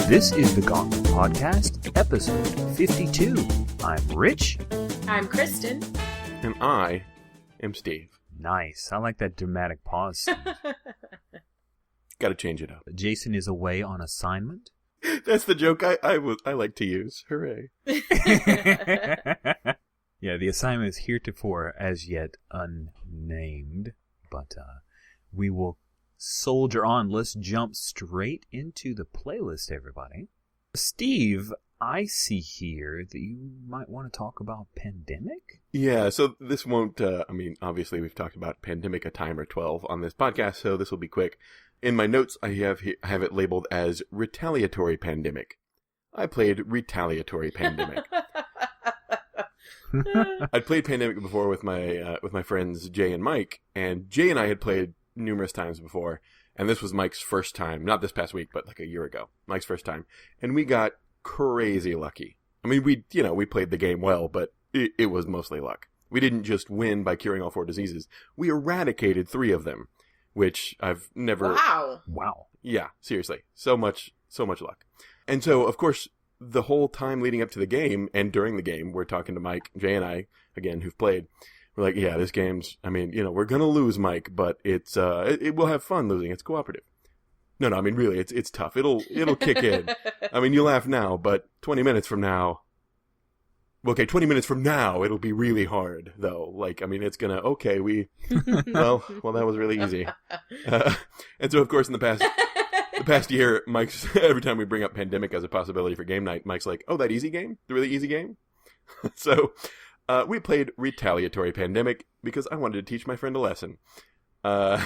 This is the Gauntlet Podcast, episode 52. I'm Rich. I'm Kristen. And I am Steve. Nice. I like that dramatic pause, Steve. Got to change it up. Jason is away on assignment. That's the joke I like to use. Hooray. Yeah, the assignment is heretofore as yet unnamed, but we will soldier on. Let's jump straight into the playlist, everybody. Steve, I see here that you might want to talk about Pandemic. Yeah, so this won't, obviously we've talked about Pandemic a time or 12 on this podcast, so this will be quick. In my notes, I have it labeled as Retaliatory Pandemic. I played Retaliatory Pandemic. I'd played Pandemic before with my friends Jay and Mike, and Jay and I had played numerous times before, and this was Mike's first time, not this past week, but like a year ago, Mike's first time, and we got crazy lucky. I mean, we played the game well, but it was mostly luck. We didn't just win by curing all 4 diseases. We eradicated 3 of them, which I've never... Wow. Yeah, seriously. So much luck. And so, of course, the whole time leading up to the game and during the game, we're talking to Mike, Jay and I, again, who've played. We're like, yeah, this game's, we're going to lose, Mike, but it will have fun losing. It's cooperative. No, really, it's tough. It'll kick in. I mean, you laugh now, but 20 minutes from now, it'll be really hard, though. It's going to, well, that was really easy. And so, of course, in the past year, Mike's, every time we bring up Pandemic as a possibility for game night, Mike's like, oh, that easy game? The really easy game? So, we played Retaliatory Pandemic because I wanted to teach my friend a lesson. I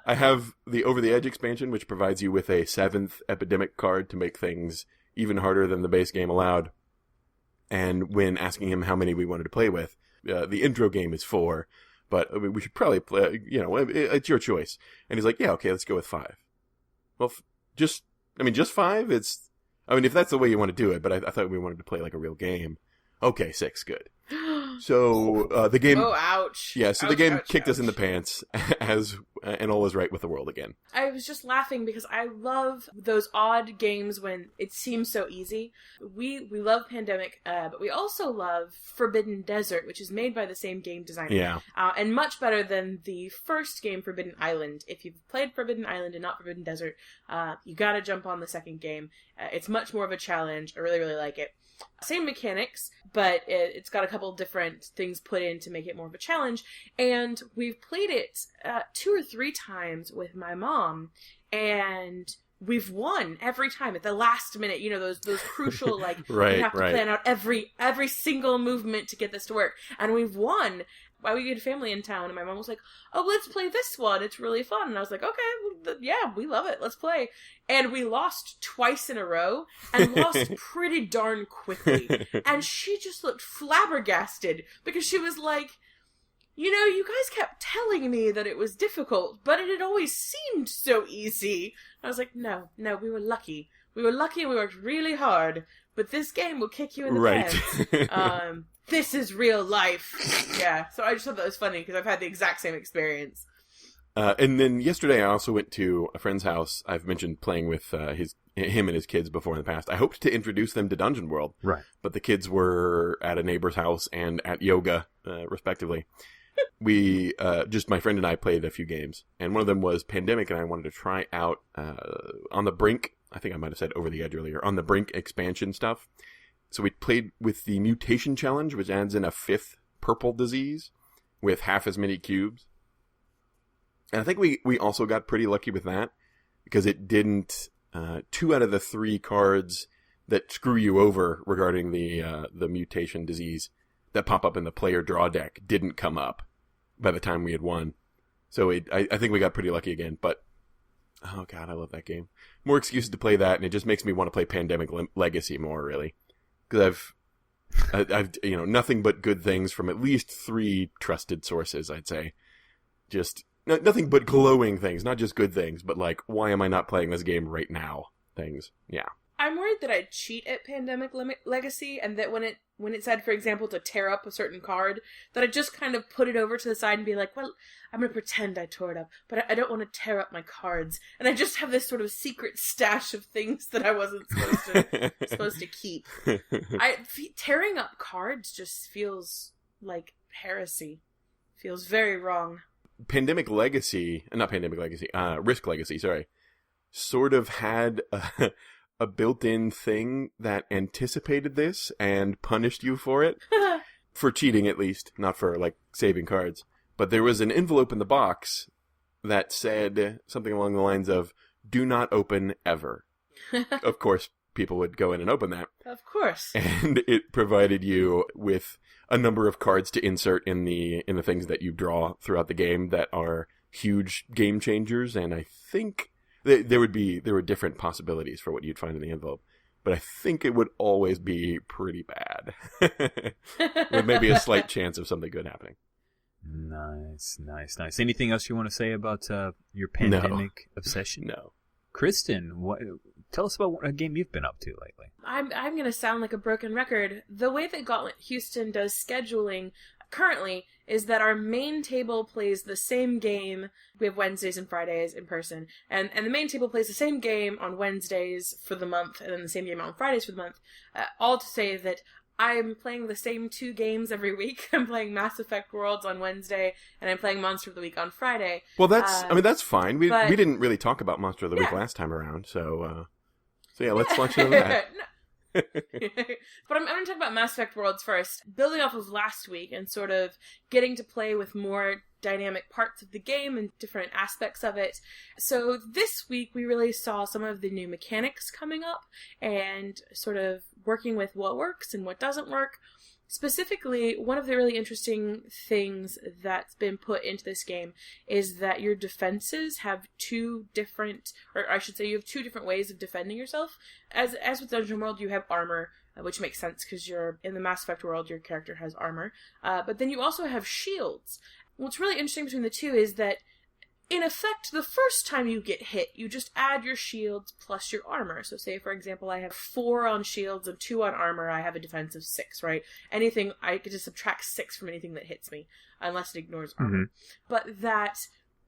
have the Over the Edge expansion, which provides you with a 7th epidemic card to make things even harder than the base game allowed. And when asking him how many we wanted to play with, the intro game is 4, but we should probably play, it's your choice. And he's like, yeah, okay, let's go with 5. Well, just 5? If that's the way you want to do it, but I thought we wanted to play like a real game. Okay, 6, good. So, the game... Oh, ouch. Yeah, so the game kicked us in the pants, and all is right with the world again. I was just laughing because I love those odd games when it seems so easy. We love Pandemic, but we also love Forbidden Desert, which is made by the same game designer. Yeah. And much better than the first game, Forbidden Island. If you've played Forbidden Island and not Forbidden Desert, you gotta jump on the second game. It's much more of a challenge. I really, really like it. Same mechanics, but it's got a couple different things put in to make it more of a challenge. And we've played it 2 or 3 times with my mom, and we've won every time at the last minute. Those crucial you have to plan out every single movement to get this to work, and we've won. We had family in town, and my mom was like, oh, let's play this one. It's really fun. And I was like, okay, yeah, we love it. Let's play. And we lost twice in a row, and lost pretty darn quickly. And she just looked flabbergasted, because she was like, you guys kept telling me that it was difficult, but it had always seemed so easy. I was like, no, we were lucky. We were lucky and we worked really hard, but this game will kick you in the pants. This is real life. Yeah, so I just thought that was funny because I've had the exact same experience. And then yesterday I also went to a friend's house. I've mentioned playing with him and his kids before in the past. I hoped to introduce them to Dungeon World. Right. But the kids were at a neighbor's house and at yoga, respectively. We, my friend and I played a few games. And one of them was Pandemic, and I wanted to try out On the Brink. I think I might have said Over the Edge earlier. On the Brink expansion stuff. So we played with the Mutation Challenge, which adds in a 5th purple disease with half as many cubes. And I think we also got pretty lucky with that, because it didn't... 2 out of the 3 cards that screw you over regarding the mutation disease that pop up in the player draw deck didn't come up by the time we had won. So I think we got pretty lucky again, but... Oh god, I love that game. More excuses to play that, and it just makes me want to play Pandemic Legacy more, really. Because I've nothing but good things from at least 3 trusted sources, I'd say. Just nothing but glowing things, not just good things, but like, why am I not playing this game right now? Things. Yeah. I'm worried that I'd cheat at Pandemic Legacy, and that when it said, for example, to tear up a certain card, that I'd just kind of put it over to the side and be like, well, I'm going to pretend I tore it up, but I don't want to tear up my cards. And I just have this sort of secret stash of things that I wasn't supposed to keep. Tearing up cards just feels like heresy. Feels very wrong. Risk Legacy, sorry, sort of had a built-in thing that anticipated this and punished you for it. For cheating, at least. Not for, like, saving cards. But there was an envelope in the box that said something along the lines of, do not open ever. Of course, people would go in and open that. Of course. And it provided you with a number of cards to insert in the things that you draw throughout the game that are huge game changers. And I think there were different possibilities for what you'd find in the envelope. But I think it would always be pretty bad. With maybe a slight chance of something good happening. Nice. Anything else you want to say about your pandemic obsession? No. Kristen, tell us about a game you've been up to lately. I'm going to sound like a broken record. The way that Gauntlet Houston does scheduling currently is that our main table plays the same game. We have Wednesdays and Fridays in person, and the main table plays the same game on Wednesdays for the month, and then the same game on Fridays for the month. All to say that I'm playing the same 2 games every week. I'm playing Mass Effect Worlds on Wednesday, and I'm playing Monster of the Week on Friday. Well, that's fine. We didn't really talk about Monster of the Week last time around, so yeah, let's launch into that. But I'm going to talk about Mass Effect Worlds first. Building off of last week and sort of getting to play with more dynamic parts of the game and different aspects of it. So this week we really saw some of the new mechanics coming up and sort of working with what works and what doesn't work. Specifically, one of the really interesting things that's been put into this game is that your defenses have you have 2 different ways of defending yourself. As with Dungeon World, you have armor, which makes sense because you're in the Mass Effect world, your character has armor. But then you also have shields. What's really interesting between the 2 is that, in effect, the first time you get hit, you just add your shields plus your armor. So say, for example, I have 4 on shields and 2 on armor. I have a defense of 6, right? Anything, I could just subtract 6 from anything that hits me, unless it ignores armor. Mm-hmm. But that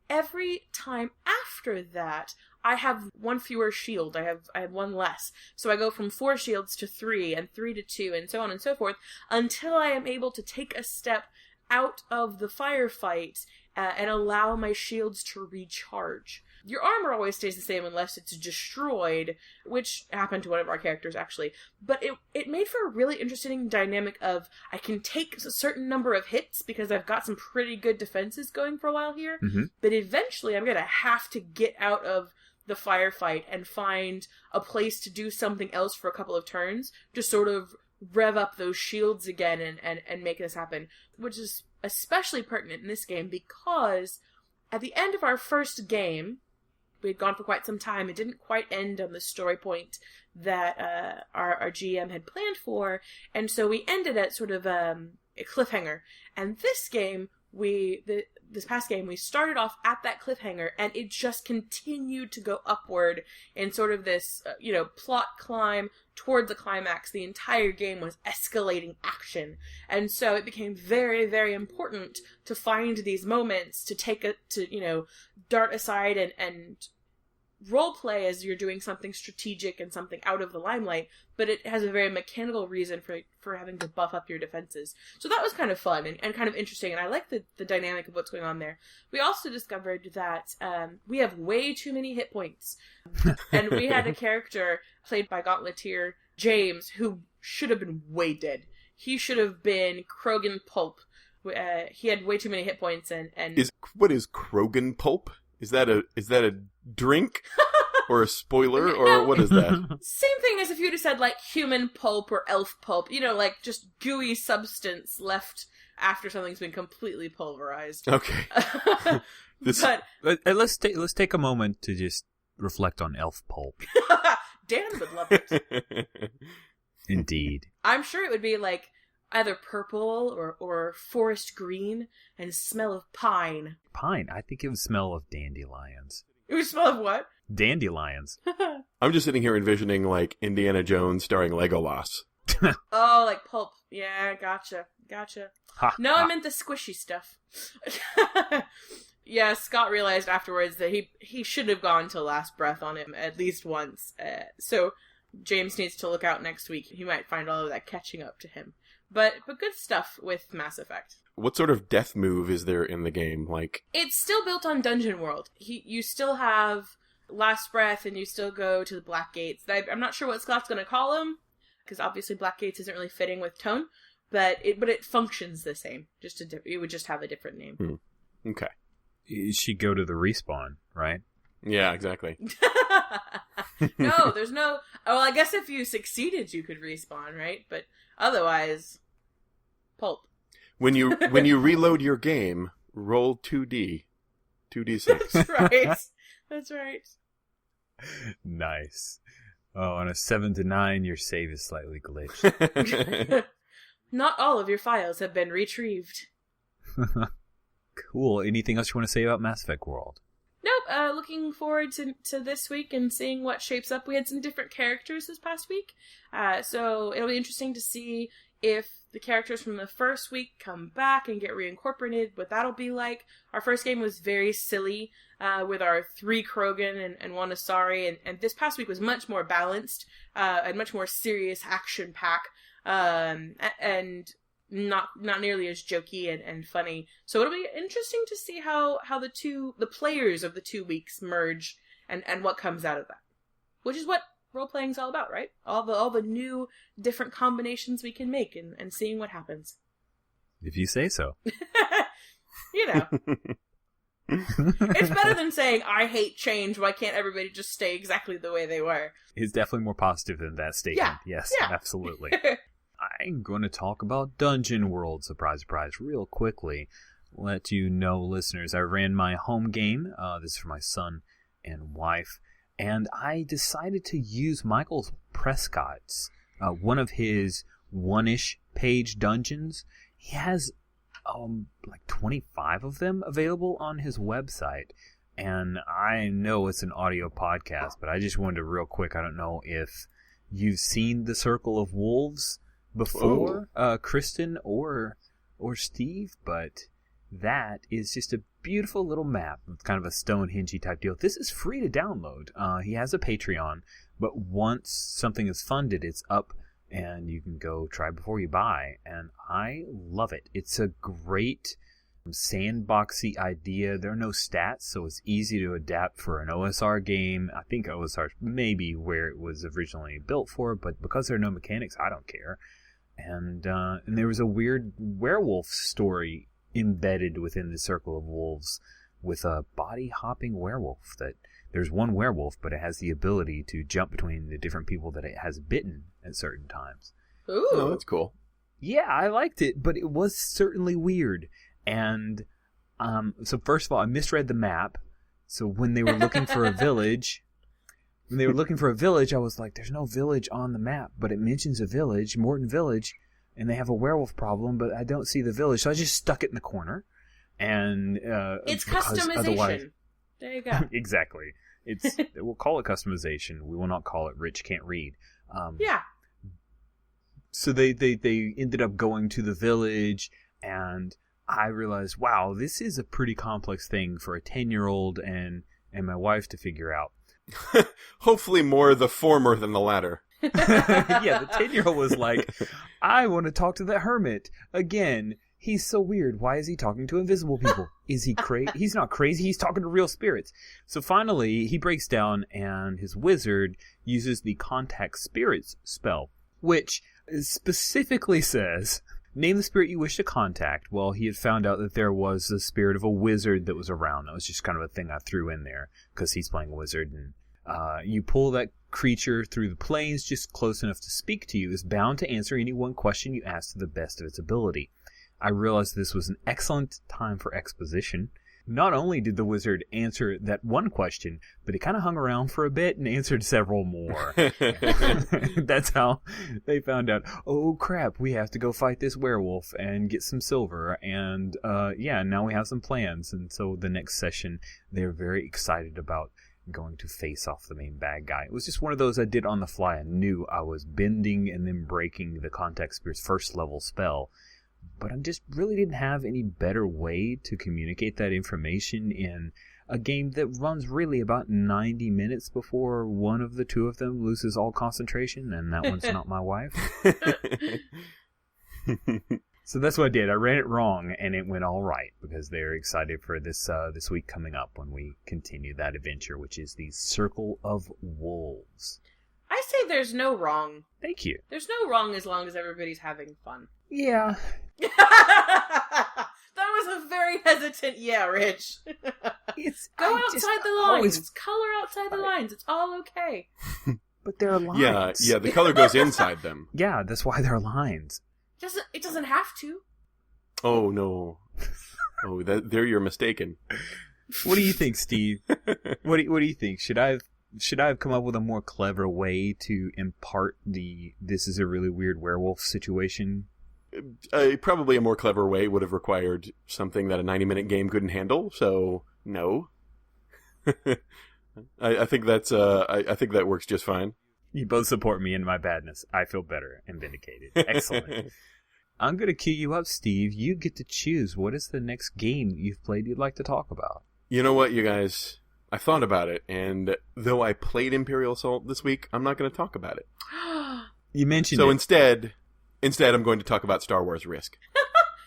every time after that, I have 1 fewer shield. I have 1 less. So I go from 4 shields to 3, and 3 to 2, and so on and so forth, until I am able to take a step out of the firefight and allow my shields to recharge. Your armor always stays the same unless it's destroyed, which happened to one of our characters, actually. But it made for a really interesting dynamic of, I can take a certain number of hits because I've got some pretty good defenses going for a while here, but eventually I'm going to have to get out of the firefight and find a place to do something else for a couple of turns to sort of rev up those shields again and make this happen, which is especially pertinent in this game because at the end of our first game, we had gone for quite some time. It didn't quite end on the story point that our GM had planned for, and so we ended at sort of a cliffhanger. And this game, this past game, we started off at that cliffhanger, and it just continued to go upward in sort of this, plot climb towards the climax. The entire game was escalating action, and so it became very, very important to find these moments to dart aside and role play as you're doing something strategic and something out of the limelight, but it has a very mechanical reason for having to buff up your defenses. So that was kind of fun and kind of interesting, and I like the dynamic of what's going on there. We also discovered that we have way too many hit points, and we had a character played by Gauntleteer James who should have been way dead. He should have been Krogan Pulp. He had way too many hit points, and what is Krogan Pulp? Is that a drink? Or a spoiler? Or what is that? Same thing as if you'd have said, like, human pulp or elf pulp. Like, just gooey substance left after something's been completely pulverized. Okay. Let's take a moment to just reflect on elf pulp. Dan would love it. Indeed. I'm sure it would be, like, either purple or forest green and smell of pine. Pine? I think it would smell of dandelions. It would smell of what? Dandelions. I'm just sitting here envisioning, like, Indiana Jones starring Legolas. Oh, like pulp. Yeah, gotcha. Ha, No, ha. I meant the squishy stuff. Yeah, Scott realized afterwards that he should have gone to last breath on him at least once. So James needs to look out next week. He might find all of that catching up to him. But good stuff with Mass Effect. What sort of death move is there in the game? Like, It's still built on Dungeon World. You still have last breath, and you still go to the Black Gates. I'm not sure what Scott's going to call them, because obviously Black Gates isn't really fitting with tone. But it functions the same. It would just have a different name. Okay. She'd go to the respawn, right? Yeah, exactly. No, there's no... Oh, well, I guess if you succeeded, you could respawn, right? But otherwise, pulp. When you reload your game, roll 2D. 2D6. That's right. That's right. Nice. Oh, on a 7 to 9, your save is slightly glitched. Not all of your files have been retrieved. Cool. Anything else you want to say about Mass Effect World? Nope. Looking forward to this week and seeing what shapes up. We had some different characters this past week, so it'll be interesting to see if the characters from the first week come back and get reincorporated, what that'll be like. Our first game was very silly, with our 3 Krogan and 1 Asari, and this past week was much more balanced, and much more serious action pack, and not nearly as jokey and funny. So it'll be interesting to see how the players of the 2 weeks merge and what comes out of that. Which is what role-playing's all about, right? All the new different combinations we can make and seeing what happens. If you say so. You know. It's better than saying, I hate change, why can't everybody just stay exactly the way they were? It's definitely more positive than that statement. Yeah. Yes, Yeah. absolutely. I'm going to talk about Dungeon World, surprise, real quickly. Let you know, listeners, I ran my home game. This is for my son and wife. And I decided to use Michael Prescott's, one of his one-ish page dungeons. He has like 25 of them available on his website. And I know it's an audio podcast, but I just wanted to real quick, I don't know if you've seen The Circle of Wolves before, Kristen or Steve, but that is just a beautiful little map. It's kind of a Stonehenge-y type deal. This is free to download. He has a Patreon, but once something is funded, it's up and you can go try before you buy. And I love it. It's a great sandboxy idea. There are no stats, so it's easy to adapt for an OSR game. I think OSR is maybe where it was originally built for, but because there are no mechanics, I don't care. And there was a weird werewolf story embedded within the Circle of Wolves with a body-hopping werewolf. That there's one werewolf, but it has the ability to jump between the different people that it has bitten at certain times. Ooh. Oh, that's cool. Yeah, I liked it, but it was certainly weird. And so first of all, I misread the map. So when they were looking for a village, I was like, there's no village on the map, but it mentions a village, Morton Village, and they have a werewolf problem, but I don't see the village. So I just stuck it in the corner. And it's customization. There you go. Exactly. We'll call it customization. We will not call it Rich Can't Read. Yeah. So they ended up going to the village, and I realized, wow, this is a pretty complex thing for a 10-year-old and my wife to figure out. Hopefully more the former than the latter. Yeah, the 10-year-old was like, I want to talk to the hermit. Again, he's so weird. Why is he talking to invisible people? Is he crazy? He's not crazy. He's talking to real spirits. So finally, he breaks down, and his wizard uses the Contact Spirits spell, which specifically says, name the spirit you wish to contact. Well, he had found out that there was the spirit of a wizard that was around. That was just kind of a thing I threw in there because he's playing a wizard. And you pull that creature through the planes just close enough to speak to you. Is bound to answer any one question you ask to the best of its ability. I realized this was an excellent time for exposition. Not only did the wizard answer that one question, but he kind of hung around for a bit and answered several more. That's how they found out, oh crap, we have to go fight this werewolf and get some silver. And now we have some plans. And so the next session, they're very excited about going to face off the main bad guy. It was just one of those I did on the fly. I knew I was bending and then breaking the Contact Spear's first level spell, but I just really didn't have any better way to communicate that information in a game that runs really about 90 minutes before one of the two of them loses all concentration, and that one's not my wife. So that's what I did. I ran it wrong, and it went all right, because they're excited for this week coming up when we continue that adventure, which is the Circle of Wolves. I say there's no wrong. Thank you. There's no wrong as long as everybody's having fun. Yeah. That was a very hesitant yeah, Rich. Go outside the lines. Color outside the lines. It's all okay. But there are lines. Yeah, the color goes inside them. Yeah, that's why there are lines. It doesn't have to. Oh, no. Oh, there you're mistaken. What do you think, Steve? What do you think? Should I have come up with a more clever way to impart this is a really weird werewolf situation? Probably a more clever way would have required something that a 90-minute game couldn't handle, so no. I think I think that works just fine. You both support me in my badness. I feel better and vindicated. Excellent. I'm going to cue you up, Steve. You get to choose. What is the next game that you've played you'd like to talk about? You know what, you guys? I thought about it, and though I played Imperial Assault this week, I'm not going to talk about it. You mentioned so it. Instead, I'm going to talk about Star Wars Risk.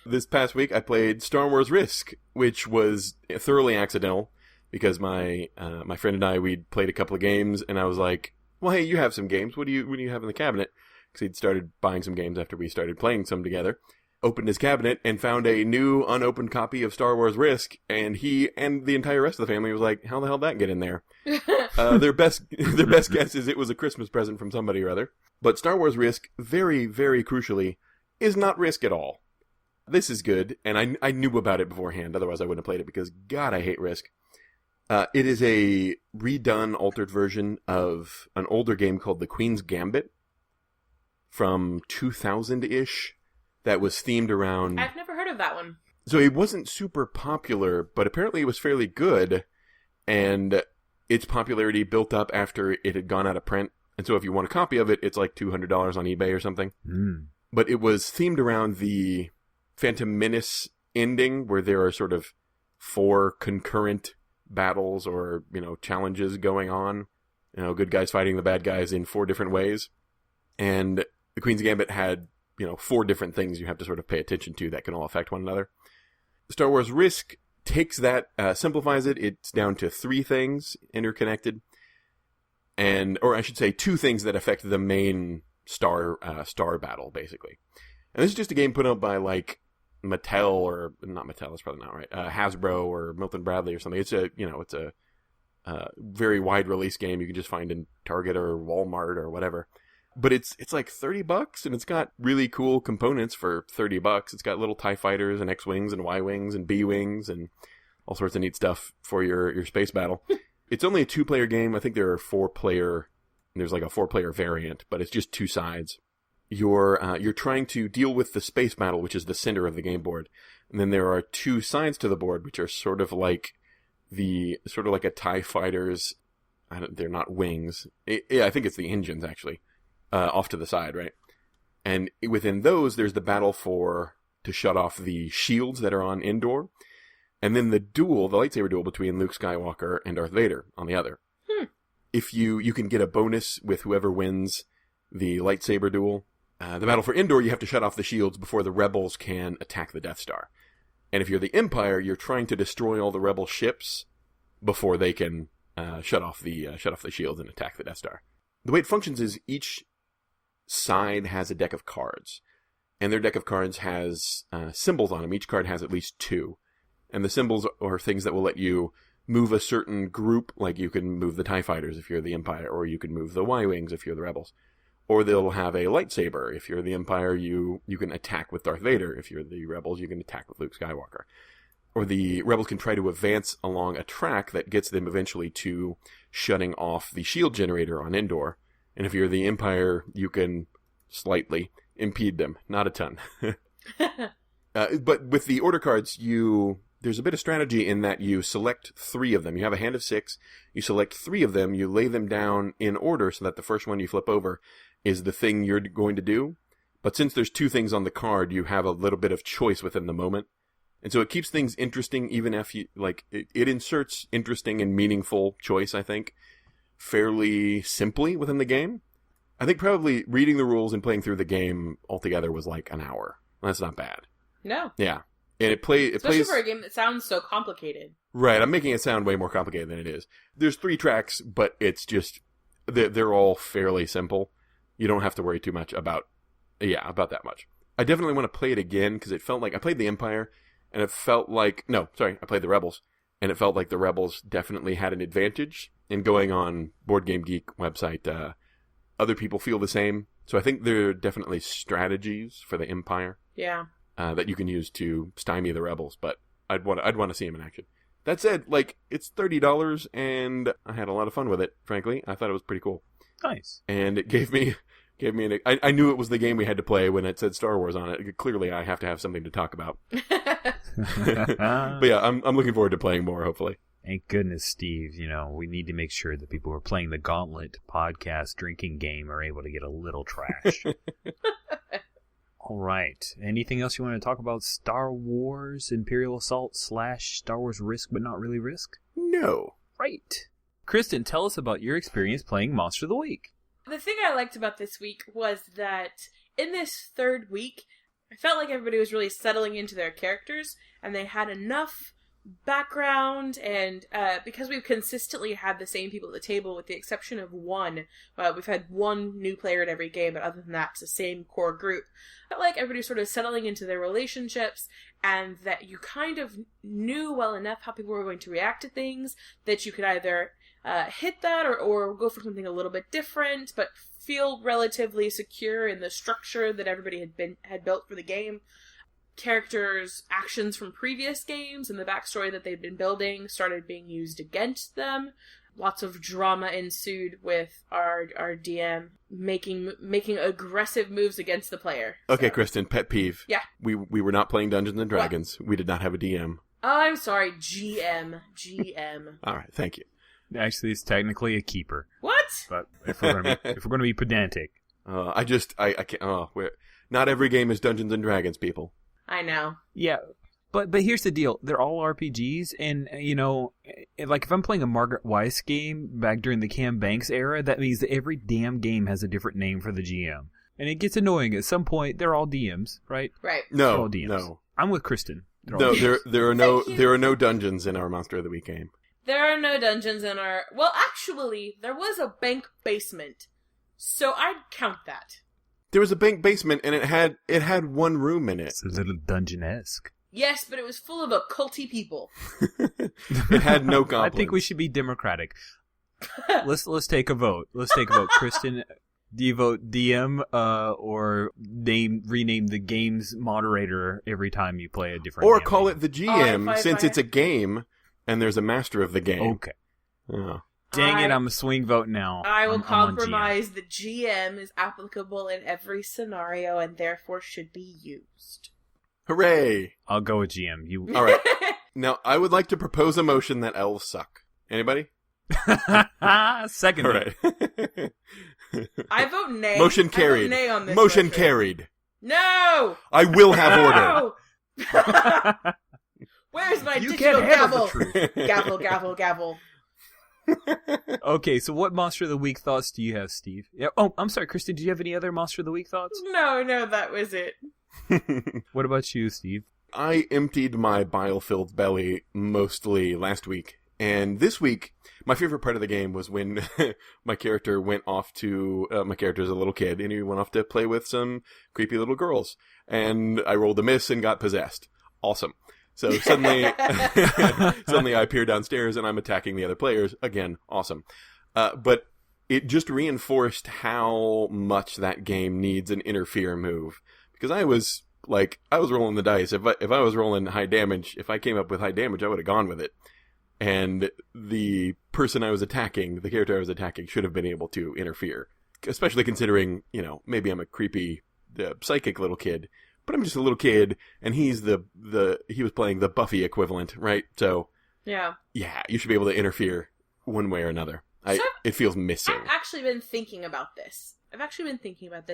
This past week, I played Star Wars Risk, which was thoroughly accidental, because my friend and I, we'd played a couple of games, and I was like, well, hey, you have some games. What do you have in the cabinet? Because he'd started buying some games after we started playing some together. Opened his cabinet and found a new unopened copy of Star Wars Risk, and he and the entire rest of the family was like, how the hell did that get in there? Their best guess is it was a Christmas present from somebody or other. But Star Wars Risk, very, very crucially, is not Risk at all. This is good, and I knew about it beforehand, otherwise I wouldn't have played it, because God, I hate Risk. It is a redone, altered version of an older game called The Queen's Gambit from 2000-ish that was themed around... I've never heard of that one. So it wasn't super popular, but apparently it was fairly good, and its popularity built up after it had gone out of print. And so if you want a copy of it, it's like $200 on eBay or something. Mm. But it was themed around the Phantom Menace ending, where there are sort of 4 concurrent battles or, challenges going on. Good guys fighting the bad guys in 4 different ways. And the Queen's Gambit had, 4 different things you have to sort of pay attention to that can all affect one another. Star Wars Risk takes that, simplifies it. It's down to 3 things interconnected. Or I should say 2 things that affect the main star battle, basically. And this is just a game put out by, like, Mattel, or not Mattel, that's probably not right, Hasbro or Milton Bradley or something. It's a very wide release game you can just find in Target or Walmart or whatever. But it's like $30, and it's got really cool components for $30. It's got little TIE fighters and X-Wings and Y-Wings and B-Wings and all sorts of neat stuff for your space battle. It's only a 2-player game. I think there are 4-player, there's like a 4-player variant, but it's just 2 sides. You're trying to deal with the space battle, which is the center of the game board. And then there are 2 sides to the board, which are sort of like a TIE fighters. They're not wings. I think it's the engines, actually. Off to the side, right? And within those, there's the battle to shut off the shields that are on Endor. And then the lightsaber duel between Luke Skywalker and Darth Vader on the other. If you can get a bonus with whoever wins the lightsaber duel. The battle for Endor, you have to shut off the shields before the rebels can attack the Death Star. And if you're the Empire, you're trying to destroy all the rebel ships before they can shut off the shields and attack the Death Star. The way it functions is each side has a deck of cards, and their deck of cards has symbols on them. Each card has at least 2, and the symbols are things that will let you move a certain group, like you can move the TIE fighters if you're the Empire, or you can move the Y-Wings if you're the rebels. Or they'll have a lightsaber. If you're the Empire, you can attack with Darth Vader. If you're the rebels, you can attack with Luke Skywalker. Or the rebels can try to advance along a track that gets them eventually to shutting off the shield generator on Endor. And if you're the Empire, you can slightly impede them. Not a ton. But with the order cards, there's a bit of strategy in that you select 3 of them. You have a hand of 6. You select 3 of them. You lay them down in order so that the first one you flip over is the thing you're going to do. But since there's 2 things on the card, you have a little bit of choice within the moment. And so it keeps things interesting, even if you, like, it inserts interesting and meaningful choice, I think, fairly simply within the game. I think probably reading the rules and playing through the game altogether was like an hour. That's not bad. No. Yeah. And it plays... Especially for a game that sounds so complicated. Right, I'm making it sound way more complicated than it is. There's 3 tracks, but it's just... They're all fairly simple. You don't have to worry too much about that much. I definitely want to play it again, because it felt like... I played the Empire, and it felt like... No, sorry, I played the Rebels. And it felt like the Rebels definitely had an advantage. In going on Board Game Geek website, other people feel the same. So I think there are definitely strategies for the Empire. Yeah. That you can use to stymie the Rebels, but I'd want to see him in action. That said, like, it's $30, and I had a lot of fun with it, frankly. I thought it was pretty cool. Nice. And it gave me I knew it was the game we had to play when it said Star Wars on it. Clearly, I have to have something to talk about. But yeah, I'm looking forward to playing more, hopefully. Thank goodness, Steve. You know, we need to make sure that people who are playing the Gauntlet podcast drinking game are able to get a little trash. All right. Anything else you want to talk about Star Wars Imperial Assault / Star Wars Risk but not really Risk? No. Right. Kristen, tell us about your experience playing Monster of the Week. The thing I liked about this week was that in this 3rd week, I felt like everybody was really settling into their characters, and they had enough background, and because we've consistently had the same people at the table with the exception of one, we've had one new player at every game, but other than that it's the same core group. I felt like everybody's sort of settling into their relationships, and that you kind of knew well enough how people were going to react to things that you could either hit that or go for something a little bit different, but feel relatively secure in the structure that everybody had built for the game. Characters' actions from previous games and the backstory that they'd been building started being used against them. Lots of drama ensued with our DM making aggressive moves against the player. Okay, so. Kristen, pet peeve. Yeah. We were not playing Dungeons and Dragons. What? We did not have a DM. Oh, I'm sorry, GM. All right, thank you. Actually, it's technically a keeper. What? But if we're going to be pedantic, I can't. Oh, not every game is Dungeons and Dragons, people. I know. Yeah, but here's the deal. They're all RPGs, and, you know, like if I'm playing a Margaret Weiss game back during the Cam Banks era, that means that every damn game has a different name for the GM. And it gets annoying. At some point, they're all DMs, right? Right. They're all DMs. I'm with Kristen. No, there are no dungeons in our Monster of the Week game. There are no dungeons in our... Well, actually, there was a bank basement, so I'd count that. There was a bank basement, and it had one room in it. It's a little dungeon-esque. Yes, but it was full of occulty people. It had no goblins. I think we should be democratic. Let's take a vote. Kristen, do you vote DM or rename the game's moderator every time you play a different Or game? call it the GM, since it's a game, and there's a master of the game. Okay. Dang it, I'm a swing vote now. I will I'm compromise. The GM is applicable in every scenario and therefore should be used. Hooray! I'll go with GM. You. All right. Now, I would like to propose a motion that elves suck. Anybody? Second. All right. I vote nay. Motion carried. I vote nay on this motion carried. No! I will have order. No! Where's my digital gavel? Gavel, gavel, gavel. Okay, so what Monster of the Week thoughts do you have, Steve? Yeah. Oh, I'm sorry, Kristen, do you have any other Monster of the Week thoughts? No, that was it. What about you, Steve? I emptied my bile-filled belly mostly last week. And this week, my favorite part of the game was when my character went off to... my character's a little kid, and he went off to play with some creepy little girls. And I rolled a miss and got possessed. Awesome. So suddenly I appear downstairs and I'm attacking the other players. Again, awesome. But it just reinforced how much that game needs an interfere move. Because I was rolling the dice. If I was rolling high damage, if I came up with high damage, I would have gone with it. And the person I was attacking, the character I was attacking, should have been able to interfere. Especially considering, maybe I'm a creepy psychic little kid. but I'm just a little kid, and he was playing the Buffy equivalent, right? So, yeah, you should be able to interfere one way or another. It feels missing. I've actually been thinking about this.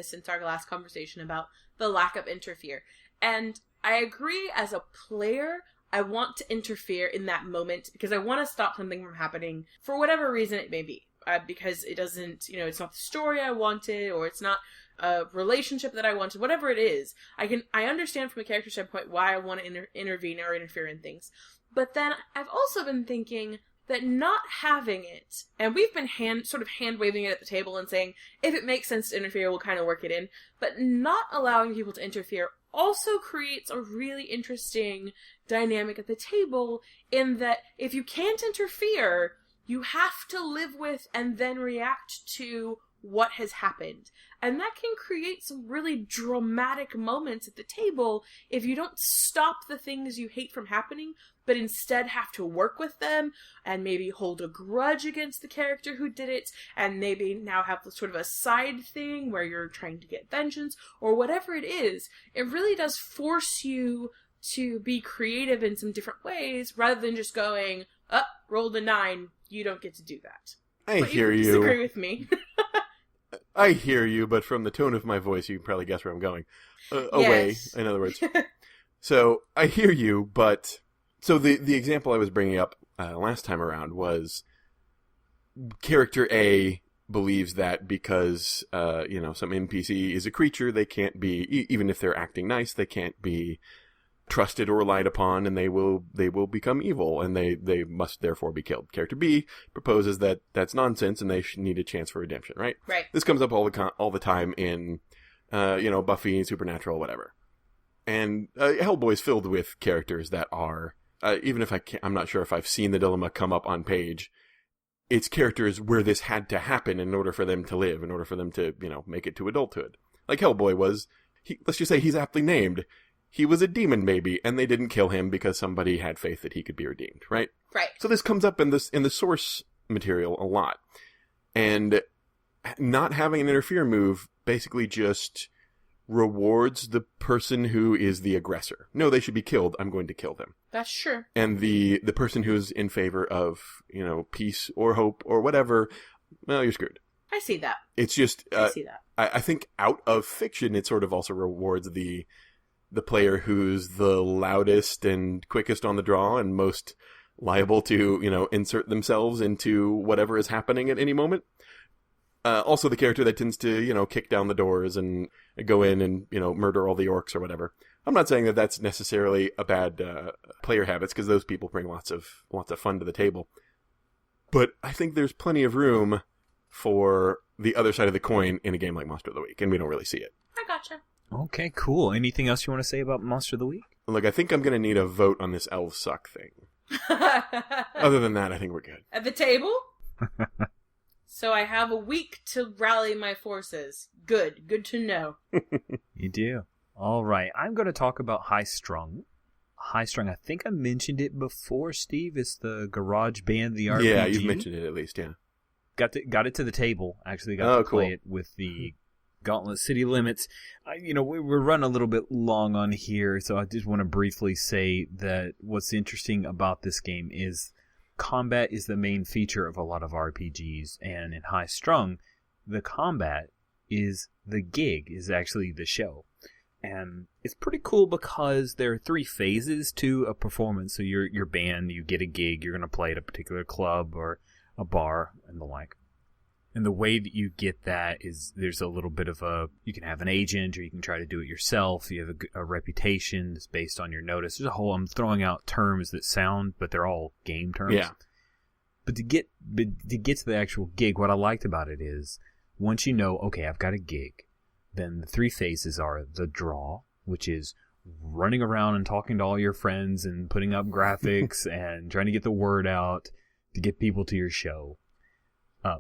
Since our last conversation about the lack of interfere. And I agree, as a player, I want to interfere in that moment because I want to stop something from happening for whatever reason it may be. Because it doesn't, it's not the story I wanted, or it's not a relationship that I wanted, whatever it is. I understand from a character standpoint why I want to intervene or interfere in things. But then I've also been thinking that not having it, and we've been hand-waving it at the table and saying, if it makes sense to interfere, we'll kind of work it in, but not allowing people to interfere also creates a really interesting dynamic at the table, in that if you can't interfere, you have to live with and then react to what has happened. And that can create some really dramatic moments at the table if you don't stop the things you hate from happening, but instead have to work with them and maybe hold a grudge against the character who did it, and maybe now have sort of a side thing where you're trying to get vengeance, or whatever it is. It really does force you to be creative in some different ways, rather than just going, rolled a 9, you don't get to do that. I hear you. Disagree with me. I hear you, but from the tone of my voice, you can probably guess where I'm going. Away, in other words. So, I hear you, but... So, the example I was bringing up last time around was character A believes that because, some NPC is a creature, they can't be, even if they're acting nice, they can't be trusted or relied upon, and they will become evil, and they must therefore be killed. Character B proposes that that's nonsense, and they need a chance for redemption, right? Right. This comes up all the time in, Buffy, Supernatural, whatever. And Hellboy's filled with characters that are, even if I'm not sure if I've seen the dilemma come up on page, it's characters where this had to happen in order for them to live, in order for them to, make it to adulthood. Like Hellboy was, let's just say he's aptly named. He was a demon baby, and they didn't kill him because somebody had faith that he could be redeemed, right? Right. So this comes up in the source material a lot. And not having an interfere move basically just rewards the person who is the aggressor. No, they should be killed. I'm going to kill them. That's true. And the person who's in favor of, peace or hope or whatever, well, you're screwed. I see that. It's just... I see that. I think out of fiction, it sort of also rewards the player who's the loudest and quickest on the draw and most liable to, insert themselves into whatever is happening at any moment. Also the character that tends to, kick down the doors and go in and, murder all the orcs or whatever. I'm not saying that that's necessarily a bad player habits, because those people bring lots of fun to the table. But I think there's plenty of room for the other side of the coin in a game like Monster of the Week, and we don't really see it. I gotcha. Okay, cool. Anything else you want to say about Monster of the Week? Look, I think I'm going to need a vote on this elves suck thing. Other than that, I think we're good. At the table? So I have a week to rally my forces. Good to know. You do. All right, I'm going to talk about High Strung. High Strung, I think I mentioned it before, Steve. It's the garage band, the RPG. Yeah, you've mentioned it at least, yeah. Got it to the table. Actually got to play it with the Gauntlet City Limits. We're running a little bit long on here, so I just want to briefly say that what's interesting about this game is combat is the main feature of a lot of RPGs, and in High Strung, the combat is the gig, is actually the show. And it's pretty cool because there are 3 phases to a performance. So your band, you get a gig, you're going to play at a particular club or a bar and the like. And the way that you get that is there's a little bit of you can have an agent or you can try to do it yourself. You have a reputation that's based on your notice. There's I'm throwing out terms that sound, but they're all game terms. Yeah. But to get to the actual gig, what I liked about it is once you know, okay, I've got a gig, then the 3 phases are the draw, which is running around and talking to all your friends and putting up graphics and trying to get the word out to get people to your show.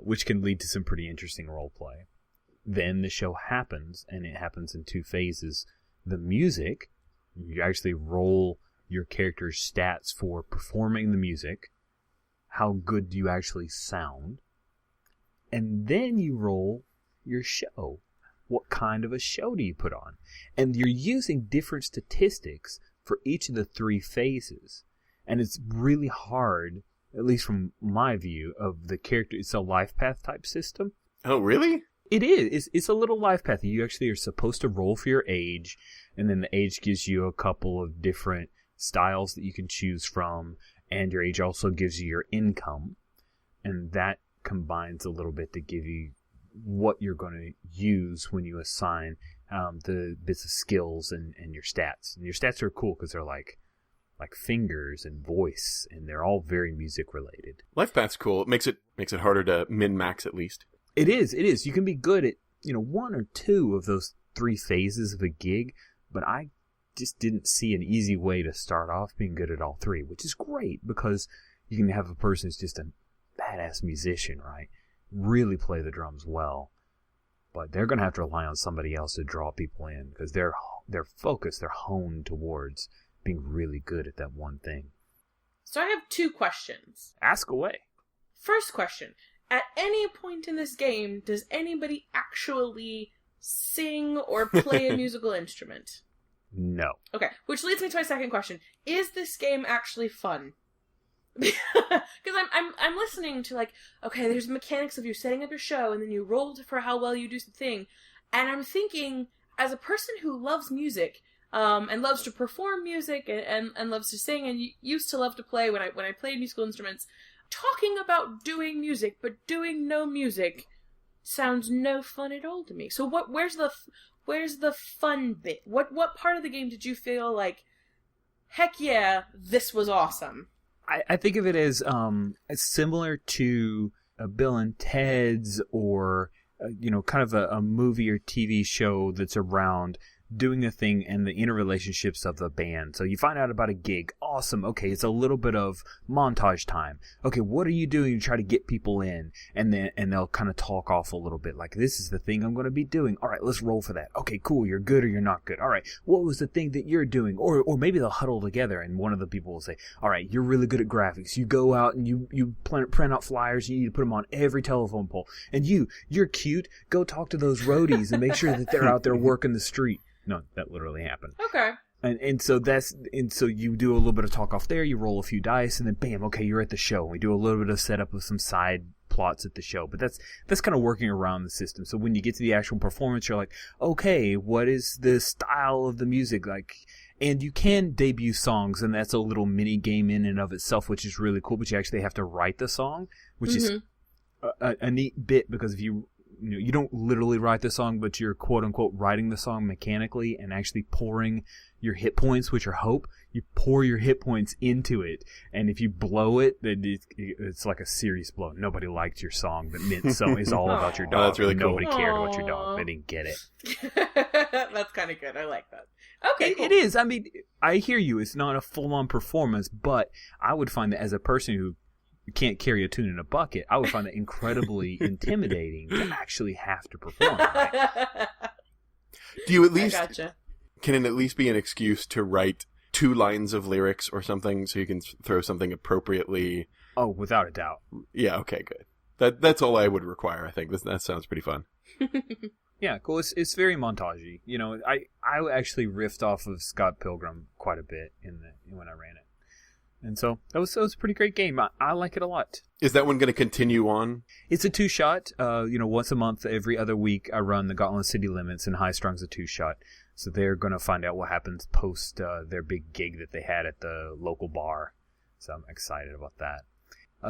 Which can lead to some pretty interesting role play. Then the show happens, and it happens in 2 phases. The music, you actually roll your character's stats for performing the music. How good do you actually sound? And then you roll your show, what kind of a show do you put on? And you're using different statistics for each of the 3 phases. And it's really hard, at least from my view, of the character. It's a life path type system. Oh, really? It is. It's a little life path. You actually are supposed to roll for your age, and then the age gives you a couple of different styles that you can choose from, and your age also gives you your income, and that combines a little bit to give you what you're going to use when you assign the bits of skills and your stats. And your stats are cool because they're like fingers and voice, and they're all very music related. Life path's cool. It makes it harder to min-max at least. It is. You can be good at 1 or 2 of those 3 phases of a gig, but I just didn't see an easy way to start off being good at all 3, which is great because you can have a person who's just a badass musician, right? Really play the drums well, but they're going to have to rely on somebody else to draw people in because they're focused, they're honed towards being really good at that one thing. So I have 2 questions. Ask away. First question. At any point in this game, does anybody actually sing or play a musical instrument? No. Okay, which leads me to my second question. Is this game actually fun? Because I'm listening to okay, there's mechanics of you setting up your show and then you roll for how well you do the thing, and I'm thinking, as a person who loves music, and loves to perform music and loves to sing and used to love to play when I played musical instruments, talking about doing music but doing no music sounds no fun at all to me. So where's the fun bit? What part of the game did you feel like, heck yeah, this was awesome? I think of it as similar to Bill and Ted's, or kind of a movie or TV show that's around doing a thing and the interrelationships of the band. So you find out about a gig. Awesome. Okay, it's a little bit of montage time. Okay, what are you doing to try to get people in? And they'll kind of talk off a little bit like, this is the thing I'm going to be doing. All right, let's roll for that. Okay, cool. You're good or you're not good. All right, what was the thing that you're doing? Or maybe they'll huddle together and one of the people will say, all right, you're really good at graphics. You go out and you print out flyers. You need to put them on every telephone pole. And you're cute. Go talk to those roadies and make sure that they're out there working the street. No, that literally happened. Okay. And so you do a little bit of talk off there, you roll a few dice, and then bam, okay, you're at the show. We do a little bit of setup of some side plots at the show, but that's kind of working around the system. So when you get to the actual performance, you're like, okay, what is the style of the music like? And you can debut songs, and that's a little mini game in and of itself, which is really cool. But you actually have to write the song, which is a neat bit, because if you don't literally write the song, but you're quote unquote writing the song mechanically and actually pouring your hit points, which are hope. You pour your hit points into it, and if you blow it, then it's like a serious blow. Nobody liked your song that meant so. It's all about your dog. Oh, that's really cool. Nobody cared about your dog. They didn't get it. That's kind of good. I like that. Okay, cool. It is. I mean, I hear you. It's not a full-on performance, but I would find that as a person who can't carry a tune in a bucket, I would find that incredibly intimidating to actually have to perform. Right? Do you at least, gotcha. Can it at least be an excuse to write 2 lines of lyrics or something so you can throw something appropriately? Oh, without a doubt. Yeah, okay, good. That's all I would require, I think. That sounds pretty fun. Yeah, cool. It's very montagey. I actually riffed off of Scott Pilgrim quite a bit when I ran it. And so that was a pretty great game. I like it a lot. Is that one going to continue on? It's a 2-shot. Once a month, every other week, I run the Gauntlet City Limits, and High Strung's a 2-shot. So they're going to find out what happens post their big gig that they had at the local bar. So I'm excited about that.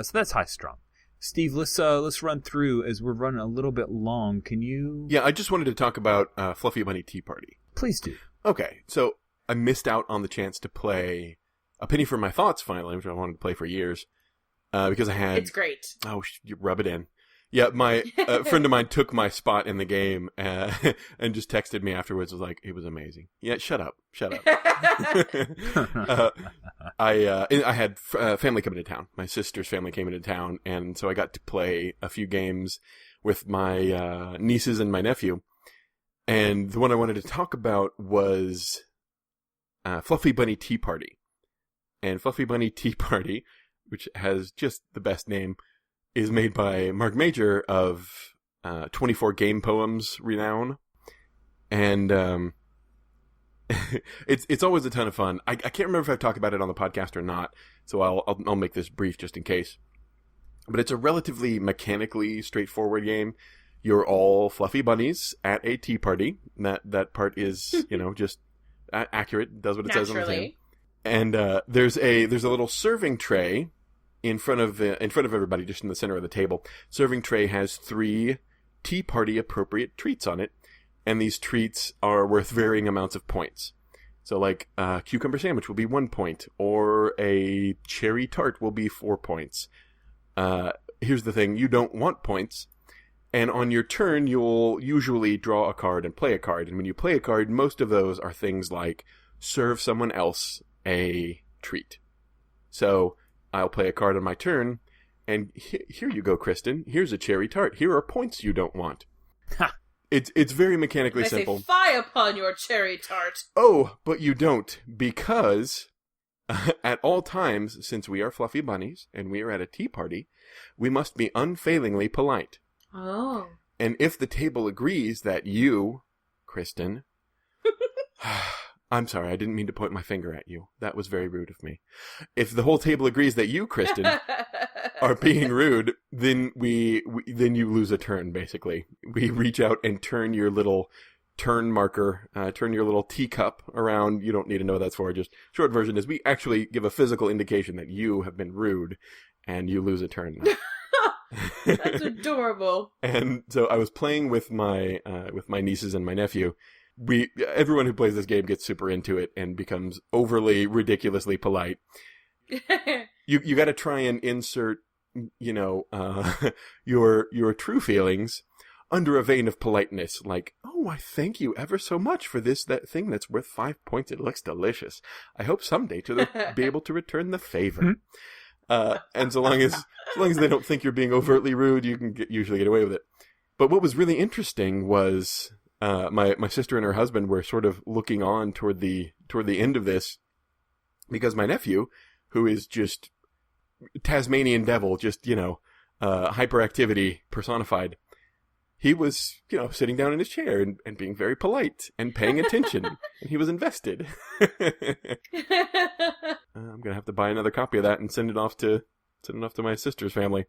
So that's High Strung. Steve, let's run through, as we're running a little bit long. Can you? Yeah, I just wanted to talk about Fluffy Bunny Tea Party. Please do. Okay, so I missed out on the chance to play A Penny for My Thoughts finally, which I wanted to play for years, because I had... It's great. Oh, you rub it in. Yeah, my friend of mine took my spot in the game and just texted me afterwards. Was like, it was amazing. Yeah, shut up. I had family coming to town. My sister's family came into town, and so I got to play a few games with my nieces and my nephew. And the one I wanted to talk about was Fluffy Bunny Tea Party. And Fluffy Bunny Tea Party, which has just the best name, is made by Marc Majcher of 24 Game Poems renown. And it's always a ton of fun. I can't remember if I've talked about it on the podcast or not, so I'll make this brief just in case. But it's a relatively mechanically straightforward game. You're all fluffy bunnies at a tea party. That part is, just accurate. Does what it says on the tin. And there's a little serving tray in front of everybody, just in the center of the table. Serving tray has 3 tea party appropriate treats on it, and these treats are worth varying amounts of points. So, like a cucumber sandwich will be 1 point, or a cherry tart will be 4 points. Here's the thing: you don't want points. And on your turn, you'll usually draw a card and play a card. And when you play a card, most of those are things like serve someone else a treat. So I'll play a card on my turn, and here you go, Kristen. Here's a cherry tart. Here are points you don't want. Ha! It's very mechanically simple. Say, fie upon your cherry tart. Oh, but you don't, because at all times, since we are fluffy bunnies and we are at a tea party, we must be unfailingly polite. Oh. And if the table agrees that you, Kristen, I'm sorry, I didn't mean to point my finger at you. That was very rude of me. If the whole table agrees that you, Kristen, are being rude, then then you lose a turn, basically. We reach out and turn your little turn marker, turn your little teacup around. You don't need to know what that's for. Just short version is we actually give a physical indication that you have been rude, and you lose a turn. That's adorable. And so I was playing with my nieces and my nephew. Everyone who plays this game gets super into it and becomes overly ridiculously polite. You got to try and insert, your true feelings under a vein of politeness, like, oh, I thank you ever so much for that thing that's worth 5 points. It looks delicious. I hope someday to be able to return the favor. And so long as they don't think you're being overtly rude, you can usually get away with it. But what was really interesting was my sister and her husband were sort of looking on toward the end of this, because my nephew, who is just Tasmanian devil, just hyperactivity personified, he was sitting down in his chair and being very polite and paying attention, and he was invested. I'm gonna have to buy another copy of that and send it off to my sister's family.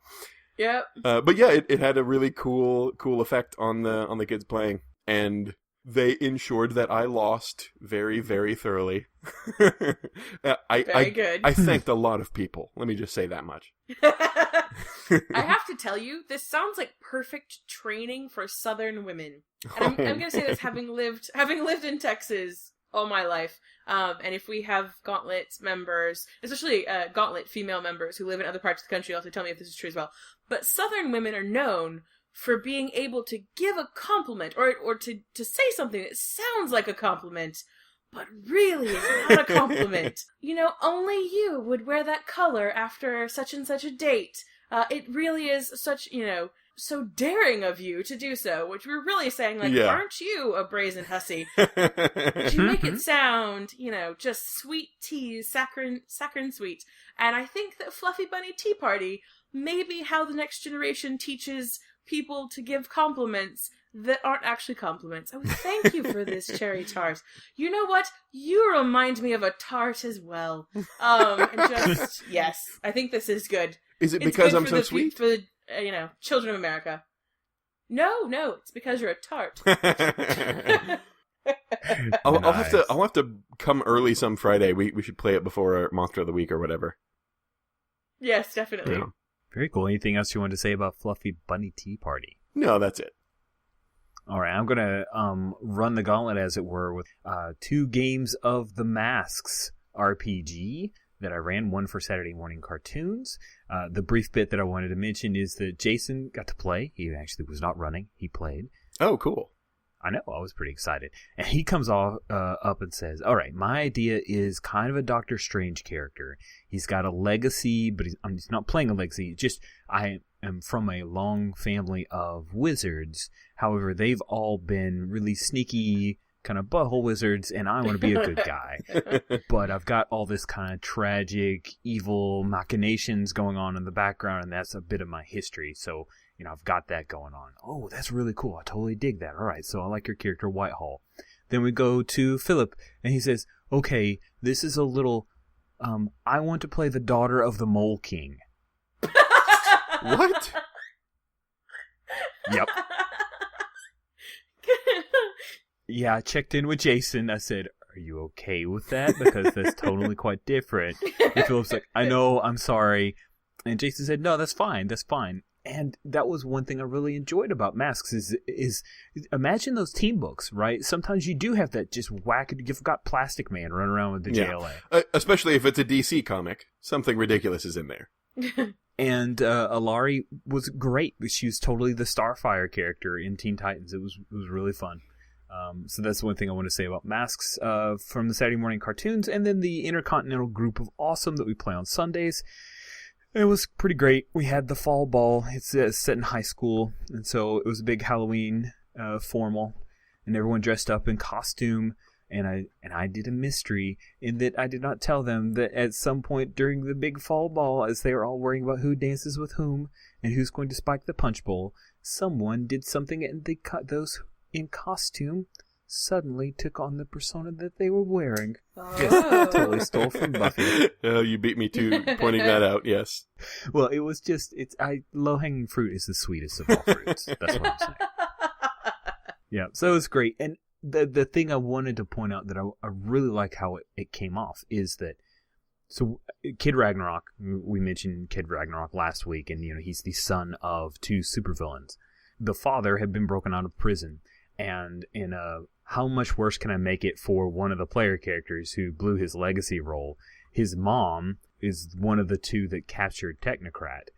Yep. But yeah, it had a really cool effect on the kids playing, and they ensured that I lost very, very thoroughly. Very good. I thanked a lot of people. Let me just say that much. I have to tell you, this sounds like perfect training for Southern women. And I'm going to say this having lived in Texas all my life. And if we have Gauntlet members, especially Gauntlet female members who live in other parts of the country, also tell me if this is true as well. But Southern women are known for being able to give a compliment or to say something that sounds like a compliment, but really is not a compliment. Only you would wear that color after such and such a date. It really is such, so daring of you to do so, which we're really saying, like, yeah. Aren't you a brazen hussy? But you make it sound, just sweet teas, saccharine sweet. And I think that Fluffy Bunny Tea Party may be how the next generation teaches people to give compliments that aren't actually compliments. Oh, thank you for this cherry tart. You know what? You remind me of a tart as well. Yes, I think this is good. Is it because I'm so sweet? For children of America. No, it's because you're a tart. I'll have to come early some Friday. We should play it before our Monster of the Week or whatever. Yes, definitely. Yeah. Very cool. Anything else you want to say about Fluffy Bunny Tea Party? No, that's it. All right, I'm going to run the gauntlet, as it were, with 2 games of the Masks RPG that I ran, one for Saturday morning cartoons. The brief bit that I wanted to mention is that Jason got to play. He actually was not running. He played. Oh, cool. I know. I was pretty excited. And he comes up and says, all right, my idea is kind of a Doctor Strange character. He's got a legacy, but he's not playing a legacy. I am from a long family of wizards. However, they've all been really sneaky, kind of butthole wizards, and I want to be a good guy. But I've got all this kind of tragic, evil machinations going on in the background, and that's a bit of my history. So I've got that going on. Oh, that's really cool. I totally dig that. All right, so I like your character, Whitehall. Then we go to Philip, and he says, okay, this is a little, I want to play the daughter of the Mole King. What? Yep. Yeah, I checked in with Jason. I said, are you okay with that? Because that's totally quite different. And Philip's like, I know, I'm sorry. And Jason said, no, that's fine. That's fine. And that was one thing I really enjoyed about Masks is imagine those team books, right? Sometimes you do have that just whack. You've got Plastic Man running around with the JLA. Especially if it's a DC comic. Something ridiculous is in there. And Alari was great. She was totally the Starfire character in Teen Titans. It was really fun. So that's one thing I want to say about Masks from the Saturday morning cartoons. And then the Intercontinental Group of Awesome that we play on Sundays. It was pretty great. We had the fall ball. It's set in high school, and so it was a big Halloween formal, and everyone dressed up in costume. And I did a mystery in that I did not tell them that at some point during the big fall ball, as they were all worrying about who dances with whom and who's going to spike the punch bowl, someone did something, and those in costume suddenly took on the persona that they were wearing. Oh. Yes, totally stole from Buffy. Oh, you beat me to pointing that out, yes. Well, it was just, low-hanging fruit is the sweetest of all fruits. That's what I'm saying. Yeah, so it was great. And the thing I wanted to point out that I really like how it came off is that, so Kid Ragnarok, we mentioned Kid Ragnarok last week, and he's the son of two supervillains. The father had been broken out of prison, and in How Much Worse Can I Make It for one of the player characters who blew his legacy role, his mom is one of the two that captured Technocrat.